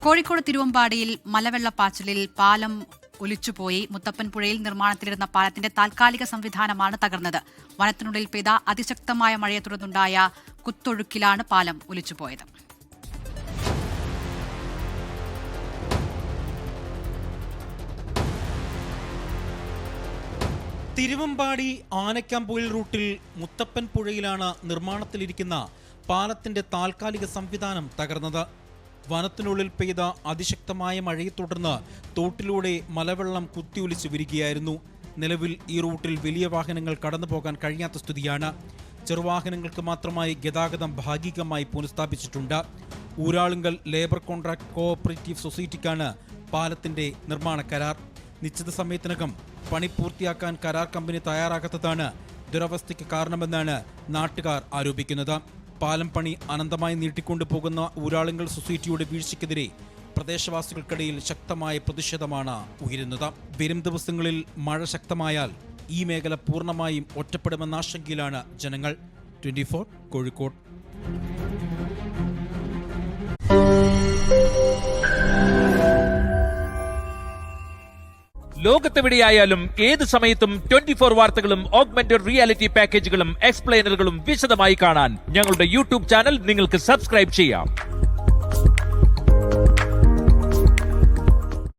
കോഴിക്കോട് തിരുവമ്പാടിയിൽ മലവെള്ളപ്പാച്ചിലിൽ പാലം ഒലിച്ചുപോയി. മുത്തപ്പൻ പുഴയിൽ നിർമ്മാണത്തിലിരുന്ന പാലത്തിന്റെ താൽക്കാലിക സംവിധാനമാണ് തകർന്നത്. വനത്തിനുള്ളിൽ പെയ്ത അതിശക്തമായ മഴയെ തുടർന്നുണ്ടായ കുത്തൊഴുക്കിലാണ് പാലം ഒലിച്ചുപോയത്. തിരുവമ്പാടി ആനക്കാംപൊയിൽ റൂട്ടിൽ മുത്തപ്പൻ പുഴയിലാണ് നിർമ്മാണത്തിലിരിക്കുന്ന പാലത്തിന്റെ താൽക്കാലിക സംവിധാനം തകർന്നത്. വനത്തിനുള്ളിൽ പെയ്ത അതിശക്തമായ മഴയെ തുടർന്ന് തോട്ടിലൂടെ മലവെള്ളം കുത്തിയൊലിച്ചു വരികയായിരുന്നു. നിലവിൽ ഈ റൂട്ടിൽ വലിയ വാഹനങ്ങൾ കടന്നുപോകാൻ കഴിയാത്ത സ്ഥിതിയാണ്. ചെറുവാഹനങ്ങൾക്ക് മാത്രമായി ഗതാഗതം ഭാഗികമായി പുനഃസ്ഥാപിച്ചിട്ടുണ്ട്. ഊരാളുങ്കൽ ലേബർ കോൺട്രാക്ട് കോഓപ്പറേറ്റീവ് സൊസൈറ്റിക്കാണ് പാലത്തിന്റെ നിർമ്മാണ കരാർ. നിശ്ചിത സമയത്തിനകം പണി പൂർത്തിയാക്കാൻ കരാർ കമ്പനി തയ്യാറാകാത്തതാണ് ദുരവസ്ഥയ്ക്ക് കാരണമെന്നാണ് നാട്ടുകാർ ആരോപിക്കുന്നത്. പാലം പണി അനന്തമായി നീട്ടിക്കൊണ്ടുപോകുന്ന ഊരാളുങ്കൽ സൊസൈറ്റിയുടെ വീഴ്ചയ്ക്കെതിരെ പ്രദേശവാസികൾക്കിടയിൽ ശക്തമായ പ്രതിഷേധമാണ് ഉയരുന്നത്. വരും ദിവസങ്ങളിൽ മഴ ശക്തമായാൽ ഈ മേഖല പൂർണ്ണമായും ഒറ്റപ്പെടുമെന്ന ആശങ്കയിലാണ് ജനങ്ങൾ. 24 കോഴിക്കോട്. ലോകത്തെവിടെയായാലും ഏത് സമയത്തും 24 വാർത്തകളും ഓഗ്മെന്റഡ് റിയാലിറ്റി പാക്കേജുകളും എക്സ്പ്ലെയിനറുകളും വിശദമായി കാണാൻ ഞങ്ങളുടെ യൂട്യൂബ് ചാനൽ നിങ്ങൾക്ക് സബ്സ്ക്രൈബ് ചെയ്യാം.